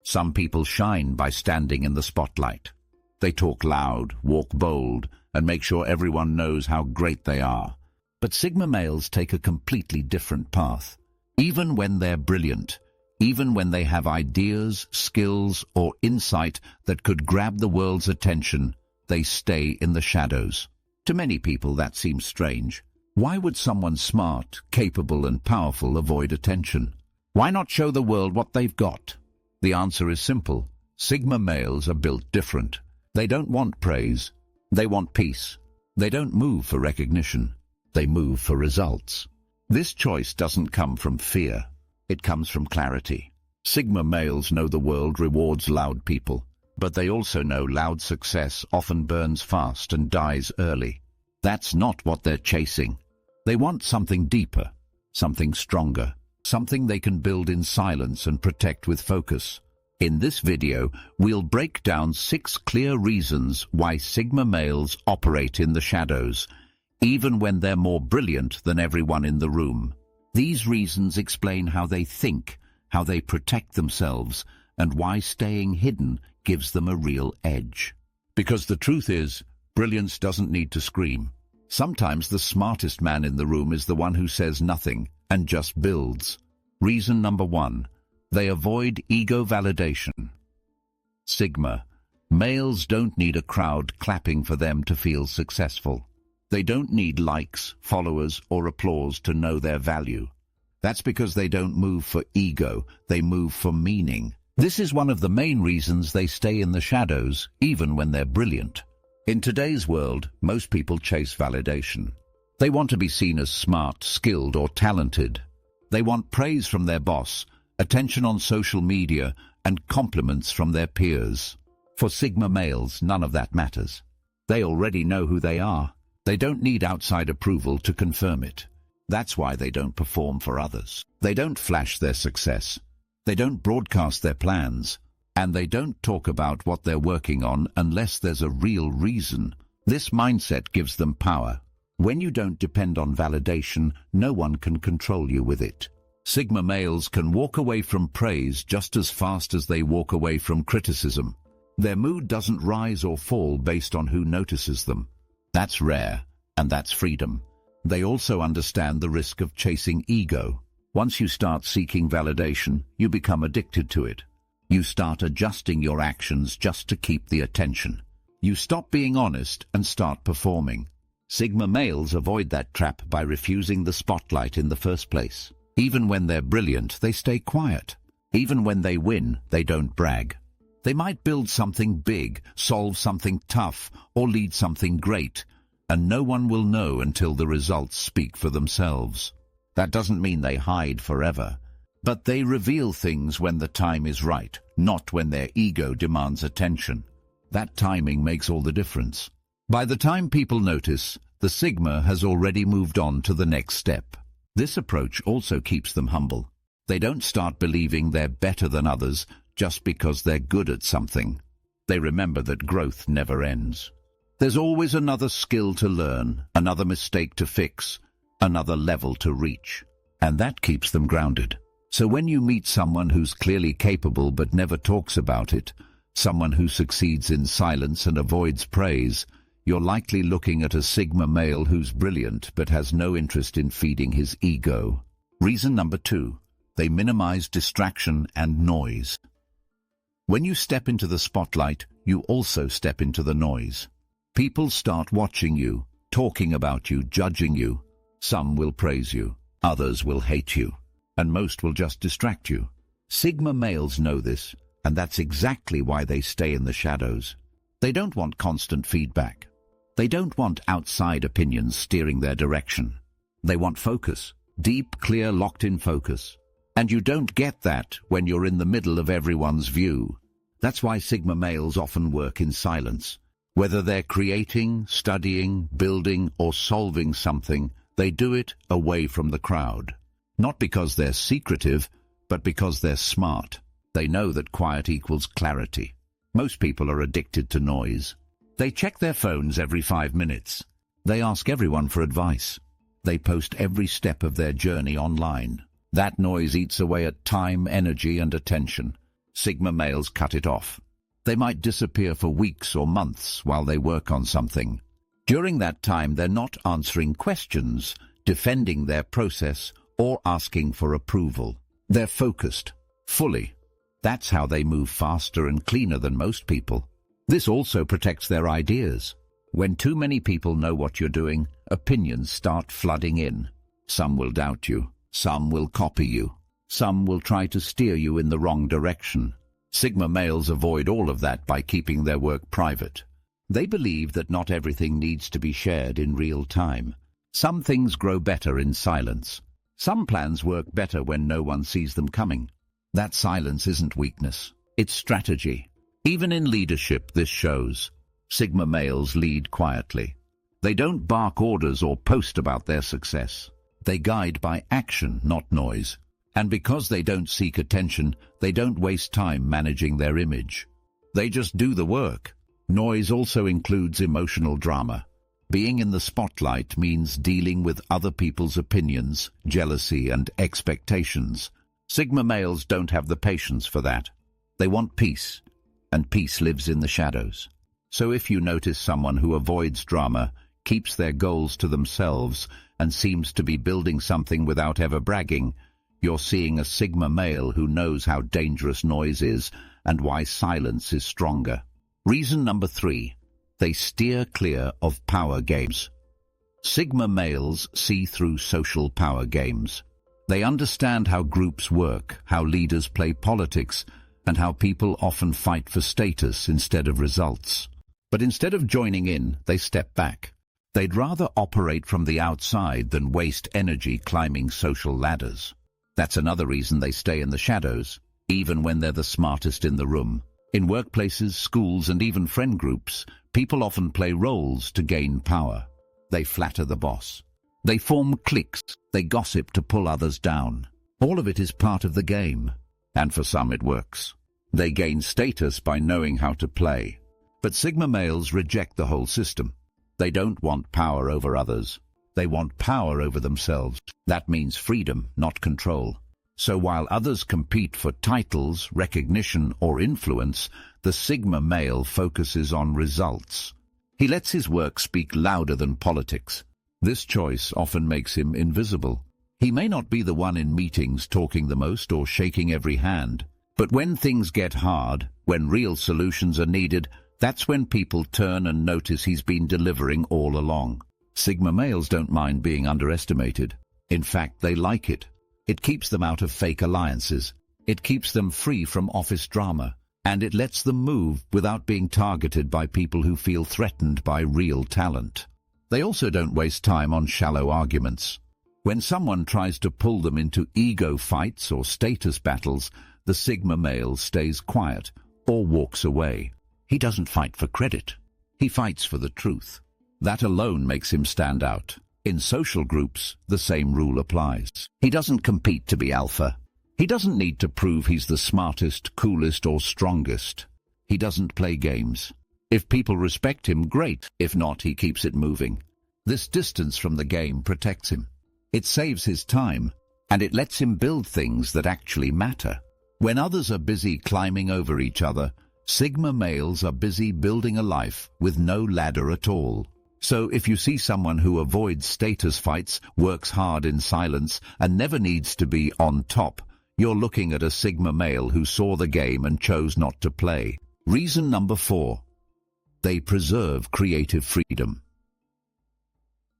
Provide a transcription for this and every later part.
Some people shine by standing in the spotlight. They talk loud, walk bold, and make sure everyone knows how great they are. But Sigma males take a completely different path. Even when they're brilliant, even when they have ideas, skills, or insight that could grab the world's attention, they stay in the shadows. To many people that seems strange. Why would someone smart, capable, and powerful avoid attention? Why not show the world what they've got? The answer is simple. Sigma males are built different. They don't want praise. They want peace. They don't move for recognition. They move for results. This choice doesn't come from fear. It comes from clarity. Sigma males know the world rewards loud people, but they also know loud success often burns fast and dies early. That's not what they're chasing. They want something deeper, something stronger, something they can build in silence and protect with focus. In this video, we'll break down 6 clear reasons why Sigma males operate in the shadows, even when they're more brilliant than everyone in the room. These reasons explain how they think, how they protect themselves, and why staying hidden gives them a real edge. Because the truth is, brilliance doesn't need to scream. Sometimes the smartest man in the room is the one who says nothing and just builds. Reason number 1. They avoid ego validation. Sigma males don't need a crowd clapping for them to feel successful. They don't need likes, followers, or applause to know their value. That's because they don't move for ego, they move for meaning. This is one of the main reasons they stay in the shadows, even when they're brilliant. In today's world, most people chase validation. They want to be seen as smart, skilled, or talented. They want praise from their boss, attention on social media, and compliments from their peers. For Sigma males, none of that matters. They already know who they are. They don't need outside approval to confirm it. That's why they don't perform for others. They don't flash their success. They don't broadcast their plans. And they don't talk about what they're working on unless there's a real reason. This mindset gives them power. When you don't depend on validation, no one can control you with it. Sigma males can walk away from praise just as fast as they walk away from criticism. Their mood doesn't rise or fall based on who notices them. That's rare, and that's freedom. They also understand the risk of chasing ego. Once you start seeking validation, you become addicted to it. You start adjusting your actions just to keep the attention. You stop being honest and start performing. Sigma males avoid that trap by refusing the spotlight in the first place. Even when they're brilliant, they stay quiet. Even when they win, they don't brag. They might build something big, solve something tough, or lead something great, and no one will know until the results speak for themselves. That doesn't mean they hide forever, but they reveal things when the time is right, not when their ego demands attention. That timing makes all the difference. By the time people notice, the Sigma has already moved on to the next step. This approach also keeps them humble. They don't start believing they're better than others just because they're good at something. They remember that growth never ends. There's always another skill to learn, another mistake to fix, another level to reach. And that keeps them grounded. So when you meet someone who's clearly capable but never talks about it, someone who succeeds in silence and avoids praise, you're likely looking at a Sigma male who's brilliant but has no interest in feeding his ego. Reason number 2. They minimize distraction and noise. When you step into the spotlight, you also step into the noise. People start watching you, talking about you, judging you. Some will praise you, others will hate you, and most will just distract you. Sigma males know this, and that's exactly why they stay in the shadows. They don't want constant feedback. They don't want outside opinions steering their direction. They want focus, deep, clear, locked-in focus. And you don't get that when you're in the middle of everyone's view. That's why Sigma males often work in silence. Whether they're creating, studying, building, or solving something, they do it away from the crowd. Not because they're secretive, but because they're smart. They know that quiet equals clarity. Most people are addicted to noise. They check their phones every 5 minutes. They ask everyone for advice. They post every step of their journey online. That noise eats away at time, energy, and attention. Sigma males cut it off. They might disappear for weeks or months while they work on something. During that time, they're not answering questions, defending their process, or asking for approval. They're focused, fully. That's how they move faster and cleaner than most people. This also protects their ideas. When too many people know what you're doing, opinions start flooding in. Some will doubt you. Some will copy you. Some will try to steer you in the wrong direction. Sigma males avoid all of that by keeping their work private. They believe that not everything needs to be shared in real time. Some things grow better in silence. Some plans work better when no one sees them coming. That silence isn't weakness. It's strategy. Even in leadership, this shows. Sigma males lead quietly. They don't bark orders or post about their success. They guide by action, not noise. And because they don't seek attention, they don't waste time managing their image. They just do the work. Noise also includes emotional drama. Being in the spotlight means dealing with other people's opinions, jealousy, and expectations. Sigma males don't have the patience for that. They want peace, and peace lives in the shadows. So if you notice someone who avoids drama, keeps their goals to themselves, and seems to be building something without ever bragging, you're seeing a Sigma male who knows how dangerous noise is and why silence is stronger. Reason number 3. They steer clear of power games. Sigma males see through social power games. They understand how groups work, how leaders play politics, and how people often fight for status instead of results. But instead of joining in, they step back. They'd rather operate from the outside than waste energy climbing social ladders. That's another reason they stay in the shadows, even when they're the smartest in the room. In workplaces, schools, and even friend groups, people often play roles to gain power. They flatter the boss. They form cliques. They gossip to pull others down. All of it is part of the game, and for some it works. They gain status by knowing how to play. But Sigma males reject the whole system. They don't want power over others. They want power over themselves. That means freedom, not control. So while others compete for titles, recognition, or influence, the Sigma male focuses on results. He lets his work speak louder than politics. This choice often makes him invisible. He may not be the one in meetings talking the most or shaking every hand. But when things get hard, when real solutions are needed, that's when people turn and notice he's been delivering all along. Sigma males don't mind being underestimated. In fact, they like it. It keeps them out of fake alliances. It keeps them free from office drama. And it lets them move without being targeted by people who feel threatened by real talent. They also don't waste time on shallow arguments. When someone tries to pull them into ego fights or status battles, the Sigma male stays quiet or walks away. He doesn't fight for credit. He fights for the truth. That alone makes him stand out. In social groups, the same rule applies. He doesn't compete to be alpha. He doesn't need to prove he's the smartest, coolest, or strongest. He doesn't play games. If people respect him, great. If not, he keeps it moving. This distance from the game protects him. It saves his time, and it lets him build things that actually matter. When others are busy climbing over each other, Sigma males are busy building a life with no ladder at all. So if you see someone who avoids status fights, works hard in silence, and never needs to be on top, you're looking at a Sigma male who saw the game and chose not to play. Reason number 4. They preserve creative freedom.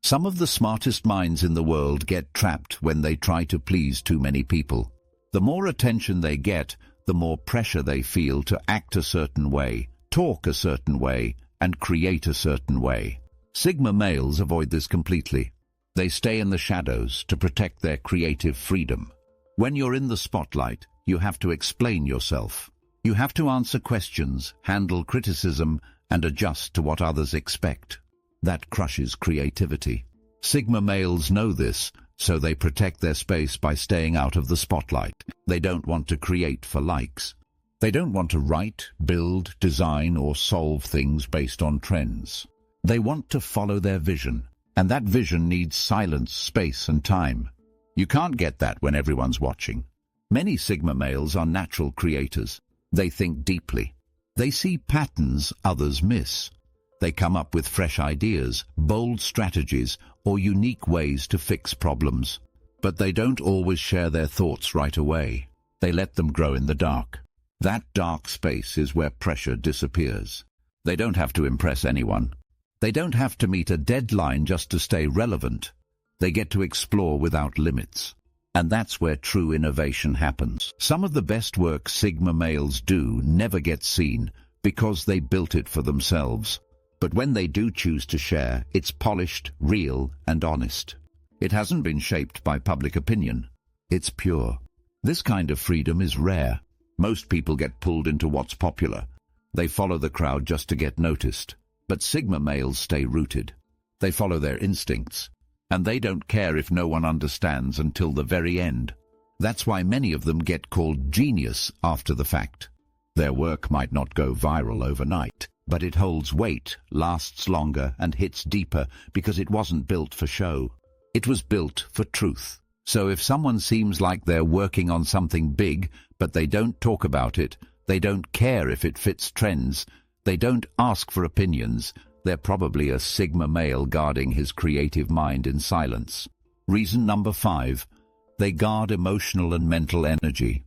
Some of the smartest minds in the world get trapped when they try to please too many people. The more attention they get, the more pressure they feel to act a certain way, talk a certain way, and create a certain way. Sigma males avoid this completely. They stay in the shadows to protect their creative freedom. When you're in the spotlight, you have to explain yourself. You have to answer questions, handle criticism, and adjust to what others expect. That crushes creativity. Sigma males know this, so they protect their space by staying out of the spotlight. They don't want to create for likes. They don't want to write, build, design, or solve things based on trends. They want to follow their vision, and that vision needs silence, space, and time. You can't get that when everyone's watching. Many Sigma males are natural creators. They think deeply. They see patterns others miss. They come up with fresh ideas, bold strategies, or unique ways to fix problems. But they don't always share their thoughts right away. They let them grow in the dark. That dark space is where pressure disappears. They don't have to impress anyone. They don't have to meet a deadline just to stay relevant. They get to explore without limits. And that's where true innovation happens. Some of the best work Sigma males do never gets seen because they built it for themselves. But when they do choose to share, it's polished, real, and honest. It hasn't been shaped by public opinion. It's pure. This kind of freedom is rare. Most people get pulled into what's popular. They follow the crowd just to get noticed. But Sigma males stay rooted. They follow their instincts. And they don't care if no one understands until the very end. That's why many of them get called genius after the fact. Their work might not go viral overnight, but it holds weight, lasts longer, and hits deeper because it wasn't built for show. It was built for truth. So if someone seems like they're working on something big, but they don't talk about it, they don't care if it fits trends, they don't ask for opinions, they're probably a Sigma male guarding his creative mind in silence. Reason number 5, they guard emotional and mental energy.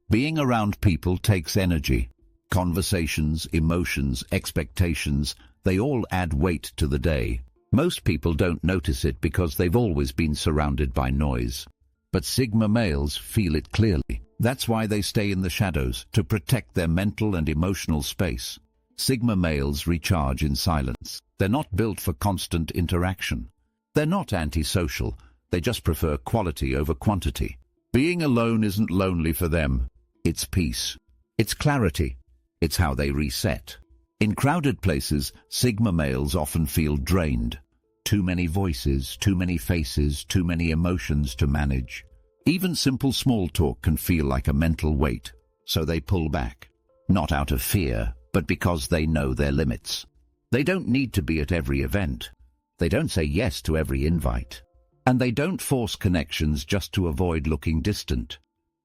Being around people takes energy. Conversations, emotions, expectations, they all add weight to the day. Most people don't notice it because they've always been surrounded by noise. But Sigma males feel it clearly. That's why they stay in the shadows, to protect their mental and emotional space. Sigma males recharge in silence. They're not built for constant interaction. They're not antisocial. They just prefer quality over quantity. Being alone isn't lonely for them. It's peace. It's clarity. It's how they reset. In crowded places, Sigma males often feel drained. Too many voices, too many faces, too many emotions to manage. Even simple small talk can feel like a mental weight, so they pull back. Not out of fear, but because they know their limits. They don't need to be at every event. They don't say yes to every invite. And they don't force connections just to avoid looking distant.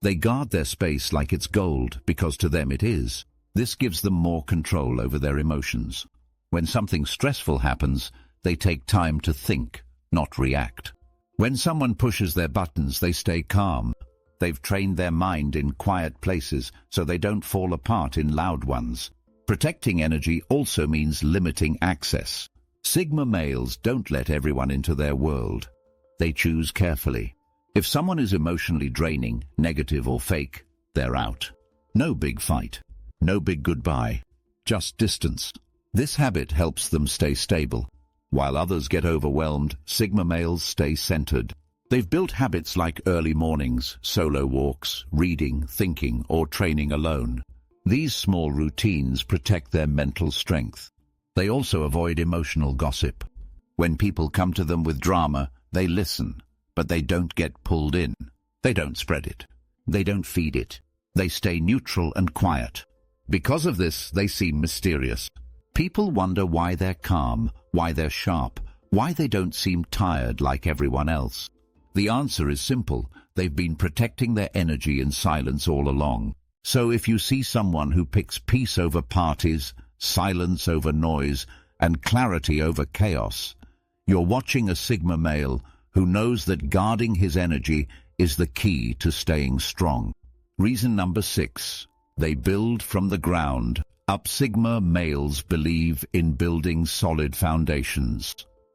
They guard their space like it's gold, because to them it is. This gives them more control over their emotions. When something stressful happens, they take time to think, not react. When someone pushes their buttons, they stay calm. They've trained their mind in quiet places so they don't fall apart in loud ones. Protecting energy also means limiting access. Sigma males don't let everyone into their world. They choose carefully. If someone is emotionally draining, negative or fake, they're out. No big fight. No big goodbye. Just distance. This habit helps them stay stable. While others get overwhelmed, Sigma males stay centered. They've built habits like early mornings, solo walks, reading, thinking, or training alone. These small routines protect their mental strength. They also avoid emotional gossip. When people come to them with drama, they listen, but they don't get pulled in. They don't spread it. They don't feed it. They stay neutral and quiet. Because of this, they seem mysterious. People wonder why they're calm, why they're sharp, why they don't seem tired like everyone else. The answer is simple. They've been protecting their energy in silence all along. So if you see someone who picks peace over parties, silence over noise, and clarity over chaos, you're watching a Sigma male who knows that guarding his energy is the key to staying strong. Reason number 6. They build from the ground up. Sigma males believe in building solid foundations.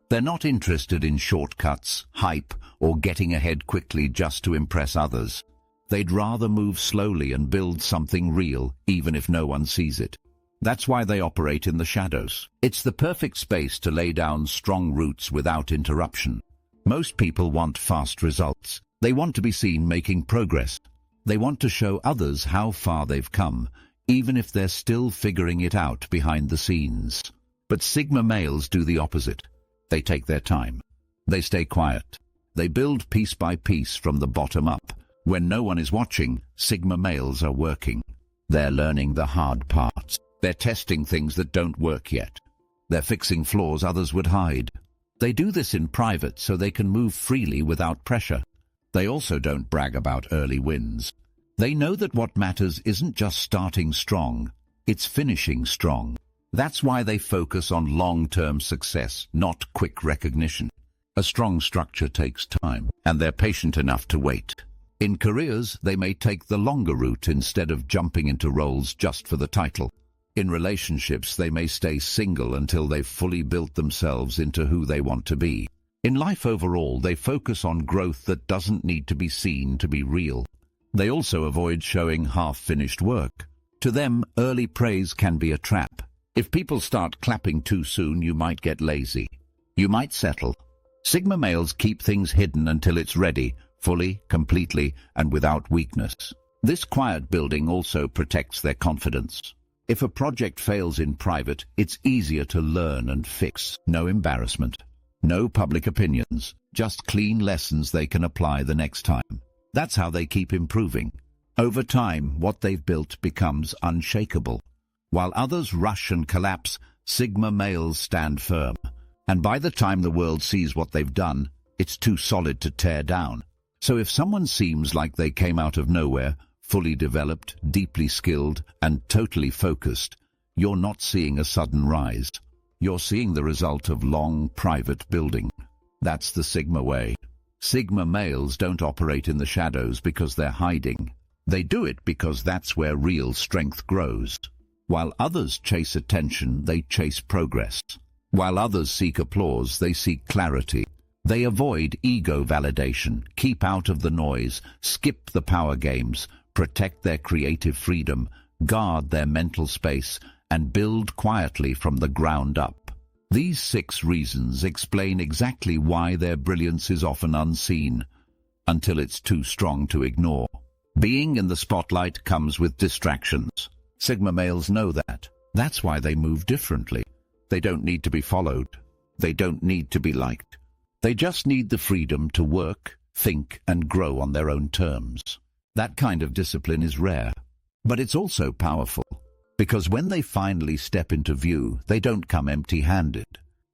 They're not interested in shortcuts, hype, or getting ahead quickly just to impress others. They'd rather move slowly and build something real, even if no one sees it. That's why they operate in the shadows. It's the perfect space to lay down strong roots without interruption. Most people want fast results. They want to be seen making progress. They want to show others how far they've come, even if they're still figuring it out behind the scenes. But Sigma males do the opposite. They take their time. They stay quiet. They build piece by piece from the bottom up. When no one is watching, Sigma males are working. They're learning the hard parts. They're testing things that don't work yet. They're fixing flaws others would hide. They do this in private so they can move freely without pressure. They also don't brag about early wins. They know that what matters isn't just starting strong, it's finishing strong. That's why they focus on long-term success, not quick recognition. A strong structure takes time, and they're patient enough to wait. In careers, they may take the longer route instead of jumping into roles just for the title. In relationships, they may stay single until they've fully built themselves into who they want to be. In life overall, they focus on growth that doesn't need to be seen to be real. They also avoid showing half-finished work. To them, early praise can be a trap. If people start clapping too soon, you might get lazy. You might settle. Sigma males keep things hidden until it's ready, fully, completely, and without weakness. This quiet building also protects their confidence. If a project fails in private, it's easier to learn and fix. No embarrassment. No public opinions. Just clean lessons they can apply the next time. That's how they keep improving. Over time, what they've built becomes unshakable. While others rush and collapse, Sigma males stand firm. And by the time the world sees what they've done, it's too solid to tear down. So if someone seems like they came out of nowhere, fully developed, deeply skilled, and totally focused, you're not seeing a sudden rise. You're seeing the result of long, private building. That's the Sigma way. Sigma males don't operate in the shadows because they're hiding. They do it because that's where real strength grows. While others chase attention, they chase progress. While others seek applause, they seek clarity. They avoid ego validation, keep out of the noise, skip the power games, protect their creative freedom, guard their mental space, and build quietly from the ground up. These 6 reasons explain exactly why their brilliance is often unseen, until it's too strong to ignore. Being in the spotlight comes with distractions. Sigma males know that. That's why they move differently. They don't need to be followed. They don't need to be liked. They just need the freedom to work, think, and grow on their own terms. That kind of discipline is rare, but it's also powerful, because when they finally step into view, they don't come empty-handed.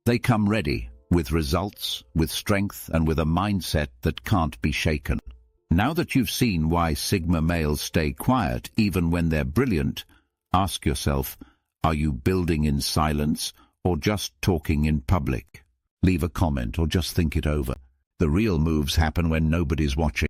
They come ready, with results, with strength, and with a mindset that can't be shaken. Now that you've seen why Sigma males stay quiet even when they're brilliant, ask yourself, are you building in silence or just talking in public? Leave a comment or just think it over. The real moves happen when nobody's watching.